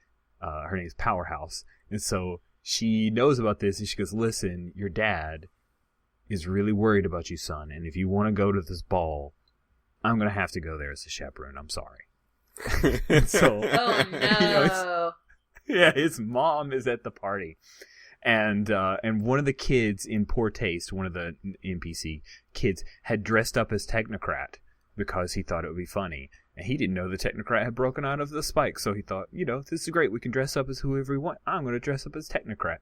Her name's Powerhouse. And so she knows about this, and she goes, listen, your dad is really worried about you, son, and if you want to go to this ball, I'm going to have to go there as a chaperone. I'm sorry. So, oh, no. His mom is at the party. And one of the kids in Poor Taste, one of the NPC kids, had dressed up as Technocrat because he thought it would be funny. And he didn't know the Technocrat had broken out of the spike, so he thought, this is great. We can dress up as whoever we want. I'm going to dress up as Technocrat.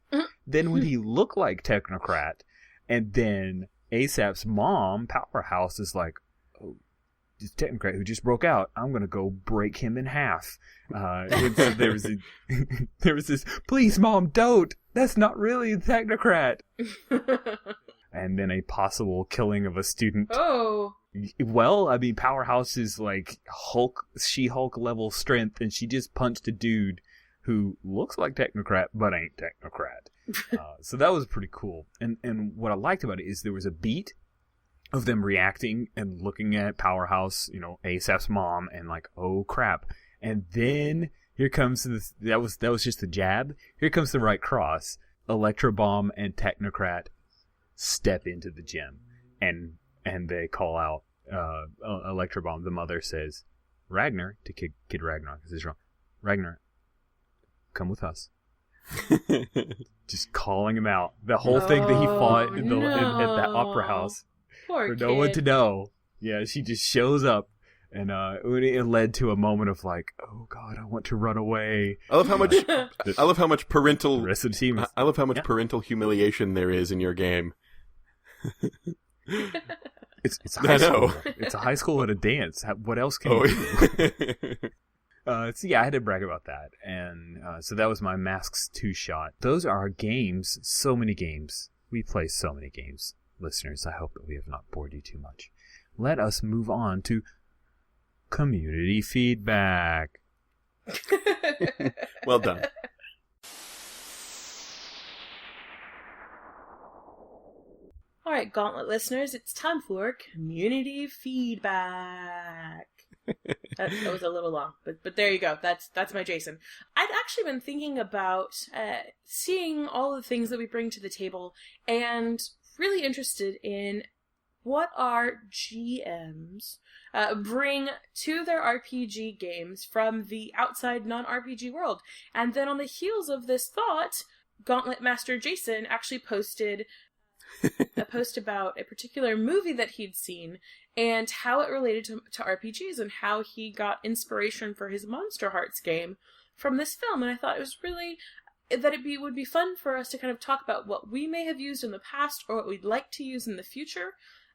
Then when he looked like Technocrat, and then ASAP's mom, Powerhouse, is like, oh, this Technocrat who just broke out, I'm going to go break him in half. And so there was this, please, Mom, don't. That's not really the Technocrat. And then a possible killing of a student. Oh. Well, I mean, Powerhouse is like She-Hulk level strength, and she just punched a dude who looks like Technocrat, but ain't Technocrat. So that was pretty cool. And what I liked about it is there was a beat of them reacting and looking at Powerhouse, ASAP's mom, and like, oh crap. And then here comes this, that was just the jab. Here comes the right cross. Electro Bomb and Technocrat step into the gym, and they call out Electro Bomb. The mother says, Ragnar, to Kid Ragnar, this is wrong. Ragnar, come with us. Just calling him out. The whole thing that he fought at that opera house. Poor for kid. no one to know. Yeah, she just shows up. And it led to a moment of like, oh God, I want to run away. I love how much parental. The rest of the team. I love how much parental humiliation there is in your game. It's a high school. It's a high school at a dance. What else can you do? So yeah, I had to brag about that, and so that was my Masks 2-shot. Those are our games. So many games. We play so many games, listeners. I hope that we have not bored you too much. Let us move on to community feedback. Well done. All right, Gauntlet listeners, it's time for community feedback. That was a little long, but there you go. That's my Jason. I'd actually been thinking about seeing all the things that we bring to the table, and really interested in what our GMs bring to their RPG games from the outside non-RPG world. And then on the heels of this thought, Gauntlet Master Jason actually posted a post about a particular movie that he'd seen and how it related to RPGs, and how he got inspiration for his Monster Hearts game from this film. And I thought it was really that would be fun for us to kind of talk about what we may have used in the past or what we'd like to use in the future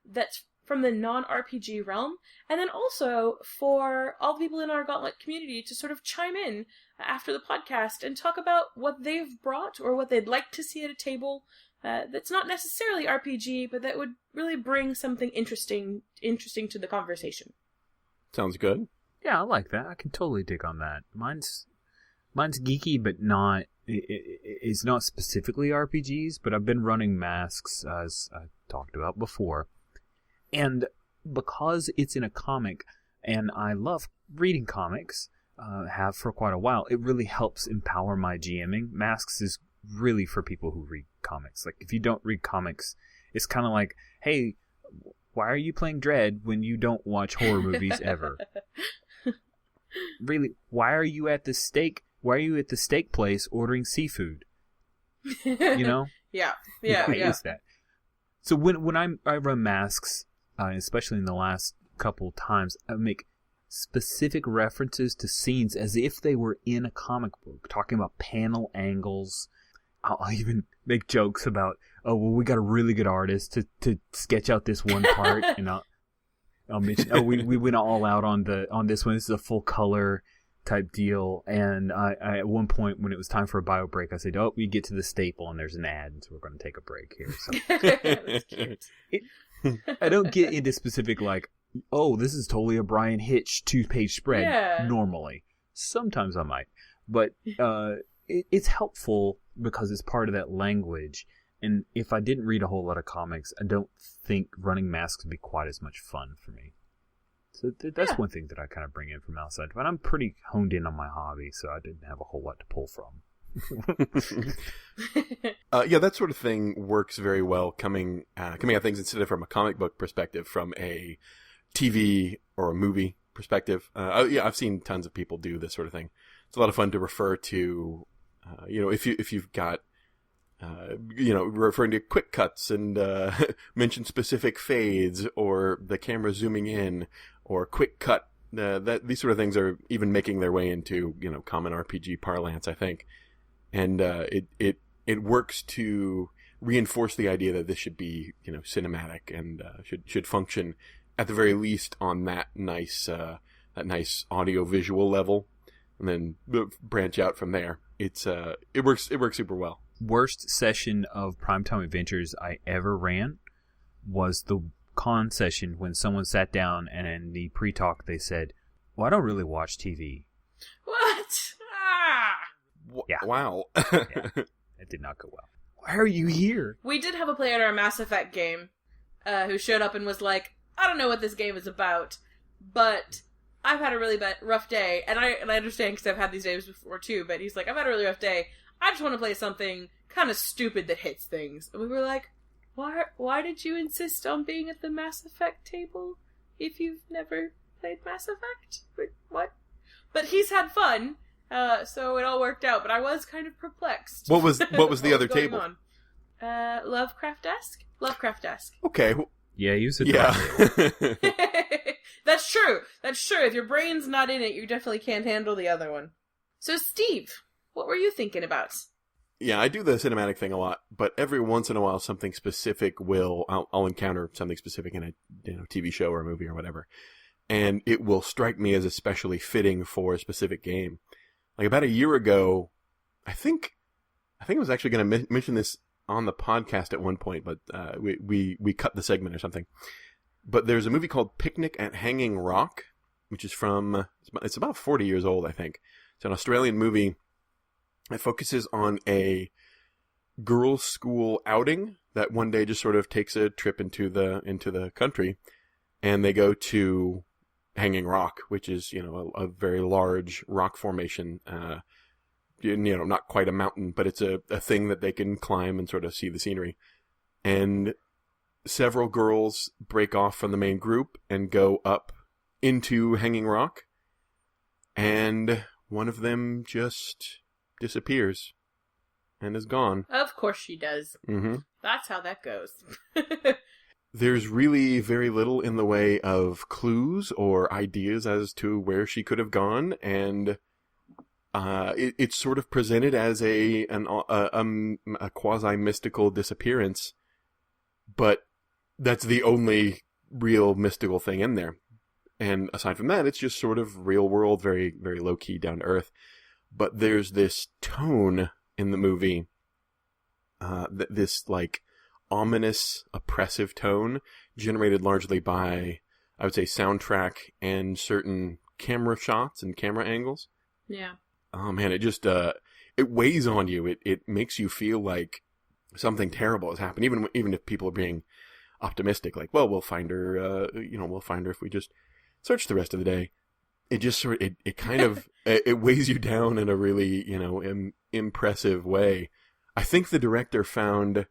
that's from the non-RPG realm, and then also for all the people in our Gauntlet community to sort of chime in after the podcast and talk about what they've brought or what they'd like to see at a table that's not necessarily RPG, but that would really bring something interesting to the conversation. Sounds good. Yeah, I like that. I can totally dig on that. Mine's geeky, but not. It's not specifically RPGs, but I've been running Masks, as I talked about before. And because it's in a comic, and I love reading comics, have for quite a while, it really helps empower my GMing. Masks is really for people who read comics. Like, if you don't read comics, it's kind of like, hey, why are you playing Dread when you don't watch horror movies ever? Really, why are you at the steak place ordering seafood? You know? Yeah. Why is that? So when I run Masks, especially in the last couple times, I make specific references to scenes as if they were in a comic book, talking about panel angles. I'll even make jokes about, oh, well, we got a really good artist to sketch out this one part, and I'll mention, oh, we went all out on this one. This is a full color type deal. And I at one point when it was time for a bio break, I said, oh, we get to the staple and there's an ad, and so we're going to take a break here. So I don't get into specific like, oh, this is totally a Brian Hitch 2-page spread normally. Sometimes I might, but it's helpful because it's part of that language. And if I didn't read a whole lot of comics, I don't think running Masks would be quite as much fun for me. So that's one thing that I kind of bring in from outside. But I'm pretty honed in on my hobby, so I didn't have a whole lot to pull from. That sort of thing works very well coming at things instead of from a comic book perspective, from a TV or a movie perspective. I've seen tons of people do this sort of thing. It's a lot of fun to refer to, if you've got, referring to quick cuts and mention specific fades or the camera zooming in or quick cut. These sort of things are even making their way into, common RPG parlance, I think. And it works to reinforce the idea that this should be, cinematic and should function at the very least on that nice audio visual level, and then branch out from there. It works super well. Worst session of Primetime Adventures I ever ran was the con session when someone sat down and in the pre-talk they said, well, I don't really watch TV. What? Yeah. Wow. Yeah, it did not go well. Why are you here? We did have a player at our Mass Effect game who showed up and was like, I don't know what this game is about, but I've had a really rough day, and I understand because I've had these days before too, but he's like, I've had a really rough day. I just want to play something kind of stupid that hits things. And we were like, why did you insist on being at the Mass Effect table if you've never played Mass Effect? What? But he's had fun, so it all worked out, but I was kind of perplexed. What was the other table? Lovecraft-esque. Okay. Yeah, you said that. Yeah. That's true. If your brain's not in it, you definitely can't handle the other one. So, Steve, what were you thinking about? Yeah, I do the cinematic thing a lot, but every once in a while something specific I'll encounter something specific in a TV show or a movie or whatever, and it will strike me as especially fitting for a specific game. Like about a year ago, I think I was actually going to mention this on the podcast at one point, but we cut the segment or something. But there's a movie called Picnic at Hanging Rock, which is it's about 40 years old, I think. It's an Australian movie. It focuses on a girls' school outing that one day just sort of takes a trip into the country, and they go to Hanging Rock, which is a very large rock formation. Not quite a mountain, but it's a thing that they can climb and sort of see the scenery. And several girls break off from the main group and go up into Hanging Rock, and one of them just disappears and is gone. Of course she does. Mm-hmm. That's how that goes. There's really very little in the way of clues or ideas as to where she could have gone, and it's sort of presented as a quasi-mystical disappearance, but that's the only real mystical thing in there. And aside from that, it's just sort of real world, very, very low key, down to earth. But there's this tone in the movie, this like ominous, oppressive tone generated largely by, I would say, soundtrack and certain camera shots and camera angles. Yeah. Oh man, it just, it weighs on you. It makes you feel like something terrible has happened, even if people are being optimistic, like, well, we'll find her, we'll find her if we just search the rest of the day. It just sort of, it kind of, it weighs you down in a really, impressive way. I think the director found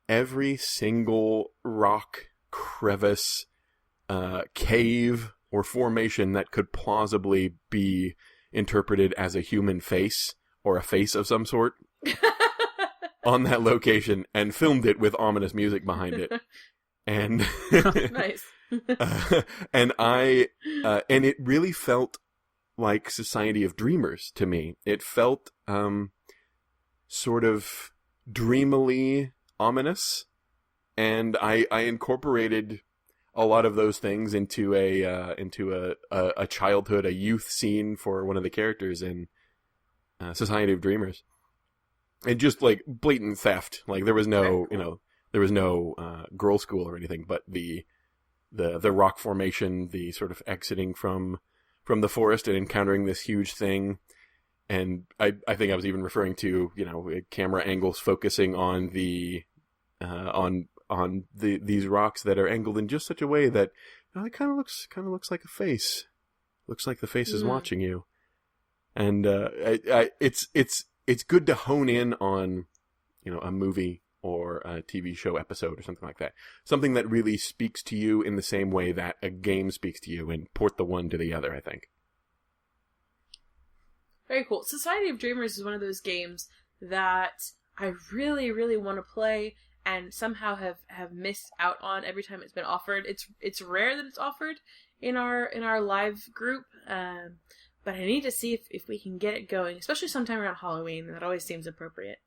every single rock, crevice, cave, or formation that could plausibly be interpreted as a human face or a face of some sort on that location, and filmed it with ominous music behind it. And nice. and it really felt like Society of Dreamers to me. It felt sort of dreamily ominous, and I incorporated a lot of those things into a childhood, a youth scene for one of the characters in Society of Dreamers. And just like blatant theft, like there was no, girl school or anything, but the rock formation, the sort of exiting from the forest and encountering this huge thing. And I think I was even referring to, camera angles focusing on these rocks that are angled in just such a way that it kind of looks like a face. Looks like the face is watching you. And it's good to hone in on, a movie or a TV show episode or something like that. Something that really speaks to you in the same way that a game speaks to you, and port the one to the other, I think. Very cool. Society of Dreamers is one of those games that I really, really want to play and somehow have missed out on every time it's been offered. It's rare that it's offered in our live group, but I need to see if we can get it going, especially sometime around Halloween. That always seems appropriate.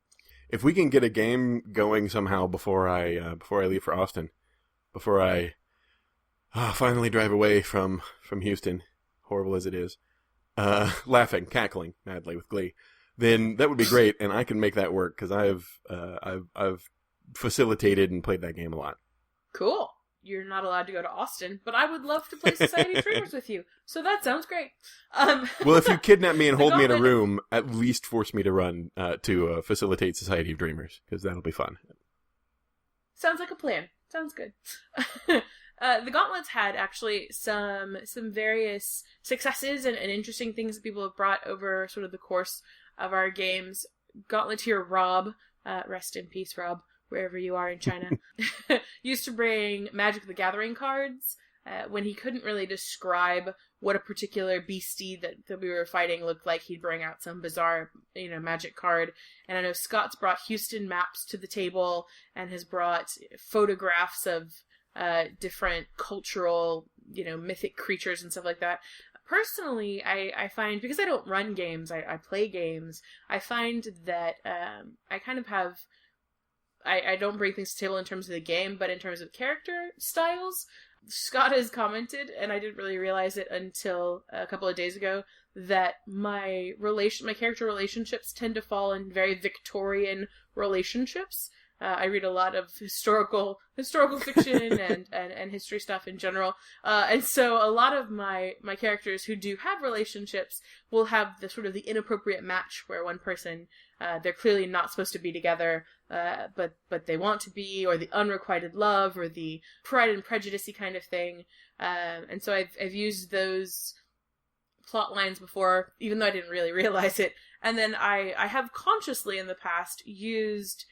If we can get a game going somehow before I leave for Austin, before I finally drive away from Houston, horrible as it is, laughing, cackling madly with glee, then that would be great, and I can make that work because I've facilitated and played that game a lot. Cool. You're not allowed to go to Austin, but I would love to play Society of Dreamers with you. So that sounds great. Well, if you kidnap me and hold me in a room, at least force me to run to facilitate Society of Dreamers, because that'll be fun. Sounds like a plan. Sounds good. The Gauntlets had actually some various successes and interesting things that people have brought over sort of the course of our games. Gauntleteer Rob, rest in peace, Rob, wherever you are in China, used to bring Magic the Gathering cards. When he couldn't really describe what a particular beastie that we were fighting looked like, he'd bring out some bizarre, Magic card. And I know Scott's brought Houston maps to the table and has brought photographs of different cultural, mythic creatures and stuff like that. Personally, I find, because I don't run games, I play games, I find that I kind of have... I don't bring things to the table in terms of the game, but in terms of character styles. Scott has commented, and I didn't really realize it until a couple of days ago, that my character relationships tend to fall in very Victorian relationships. I read a lot of historical fiction and history stuff in general. And so a lot of my characters who do have relationships will have the sort of the inappropriate match where one person, they're clearly not supposed to be together, but they want to be, or the unrequited love, or the Pride and Prejudice-y kind of thing. And so I've used those plot lines before, even though I didn't really realize it. And then I have consciously in the past used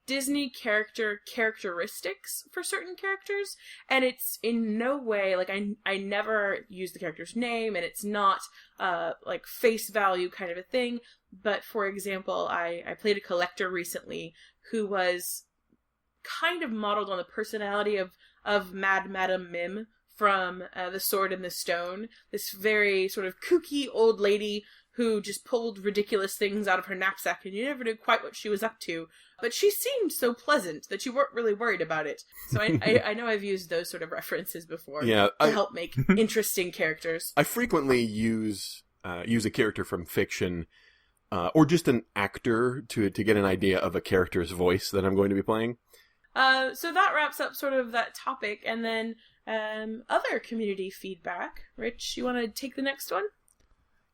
Disney characteristics for certain characters, and it's in no way, like, I never use the character's name, and it's not like face value kind of a thing. But for example, I played a collector recently who was kind of modeled on the personality of Mad Madam Mim from The Sword and the Stone, this very sort of kooky old lady who just pulled ridiculous things out of her knapsack and you never knew quite what she was up to. But she seemed so pleasant that you weren't really worried about it. So I know I've used those sort of references before to help make interesting characters. I frequently use a character from fiction or just an actor to get an idea of a character's voice that I'm going to be playing. So that wraps up sort of that topic. And then other community feedback. Rich, you want to take the next one?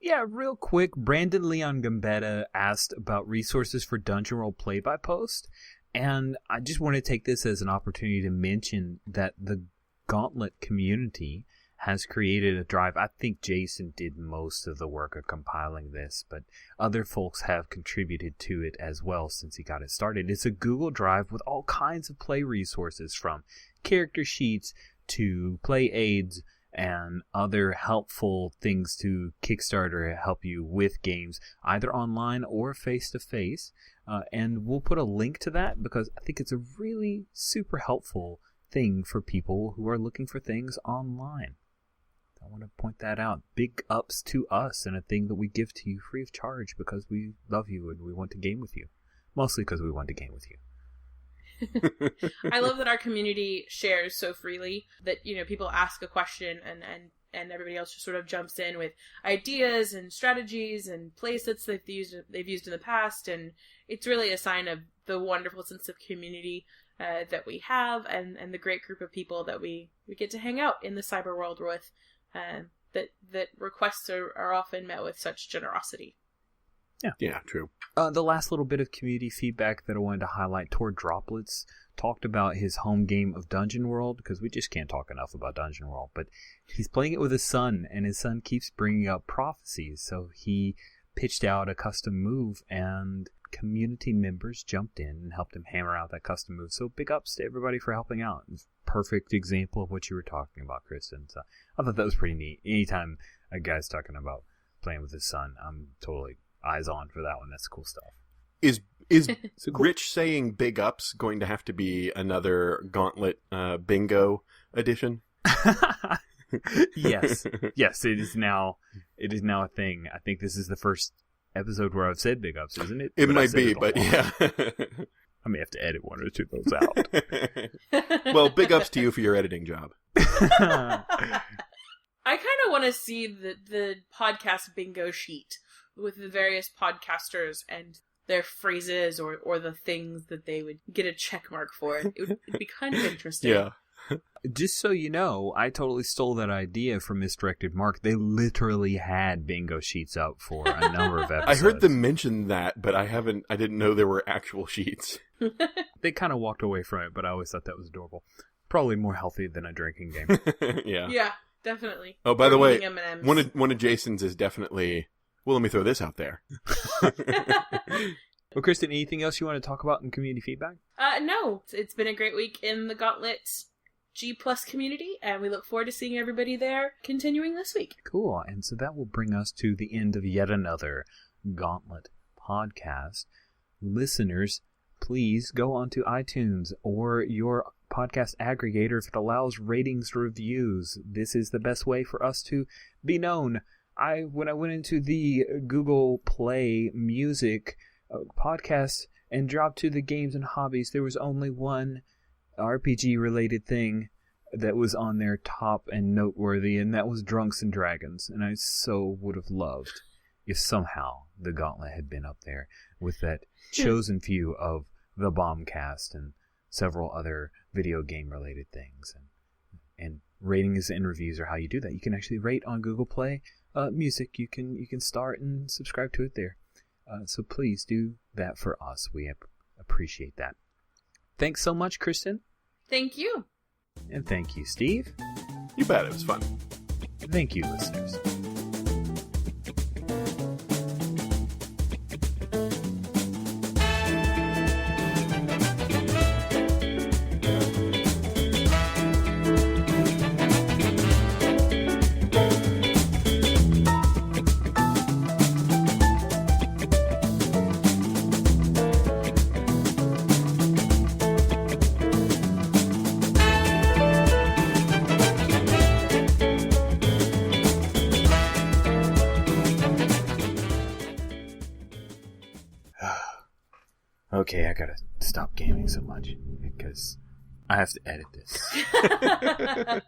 Yeah, real quick, Brandon Leon Gambetta asked about resources for Dungeon Roll Play-by-Post, and I just want to take this as an opportunity to mention that the Gauntlet community has created a drive. I think Jason did most of the work of compiling this, but other folks have contributed to it as well since he got it started. It's a Google Drive with all kinds of play resources, from character sheets to play aids, and other helpful things to Kickstarter help you with games, either online or face-to-face. And we'll put a link to that because I think it's a really super helpful thing for people who are looking for things online. I want to point that out. Big ups to us, and a thing that we give to you free of charge because we love you and we want to game with you. Mostly because we want to game with you. I love that our community shares so freely that, people ask a question and everybody else just sort of jumps in with ideas and strategies and playsets they've used in the past, and it's really a sign of the wonderful sense of community that we have and the great group of people that we get to hang out in the cyber world with. That requests are often met with such generosity. Yeah, true. The last little bit of community feedback that I wanted to highlight, Tor Droplets talked about his home game of Dungeon World, because we just can't talk enough about Dungeon World, but he's playing it with his son, and his son keeps bringing up prophecies, so he pitched out a custom move, and community members jumped in and helped him hammer out that custom move. So big ups to everybody for helping out. It's a perfect example of what you were talking about, Kristen. So I thought that was pretty neat. Anytime a guy's talking about playing with his son, I'm totally eyes on for that one. That's cool stuff. Is so cool. Rich saying big ups going to have to be another Gauntlet bingo edition? Yes, it is now a thing. I think this is the first episode where I've said big ups, isn't it? It might be, but yeah. I may have to edit one or two of those out. Well, big ups to you for your editing job. I kind of want to see the podcast bingo sheet with the various podcasters and their phrases or the things that they would get a check mark for. It'd be kind of interesting. Yeah. Just so you know, I totally stole that idea from Misdirected Mark. They literally had bingo sheets up for a number of episodes. I heard them mention that, but I didn't know there were actual sheets. They kind of walked away from it, but I always thought that was adorable. Probably more healthy than a drinking game. Yeah. Yeah, definitely. Oh, by the way, M&Ms. one of Jason's is definitely... Well, let me throw this out there. Well, Kristen, anything else you want to talk about in community feedback? No. It's been a great week in the Gauntlet G+ community, and we look forward to seeing everybody there continuing this week. Cool. And so that will bring us to the end of yet another Gauntlet podcast. Listeners, please go onto iTunes or your podcast aggregator if it allows ratings, reviews. This is the best way for us to be known. When I went into the Google Play Music podcast and dropped to the games and hobbies, there was only one RPG-related thing that was on there top and noteworthy, and that was Drunks and Dragons. And I so would have loved if somehow the Gauntlet had been up there with that chosen few of the Bombcast and several other video game-related things. And ratings and reviews are how you do that. You can actually rate on Google Play Music. You can start and subscribe to it there. So please do that for us. We appreciate that. Thanks so much, Kristen. Thank you. And thank you, Steve. You bet. It was fun. Thank you, listeners. Okay, I gotta stop gaming so much because I have to edit this.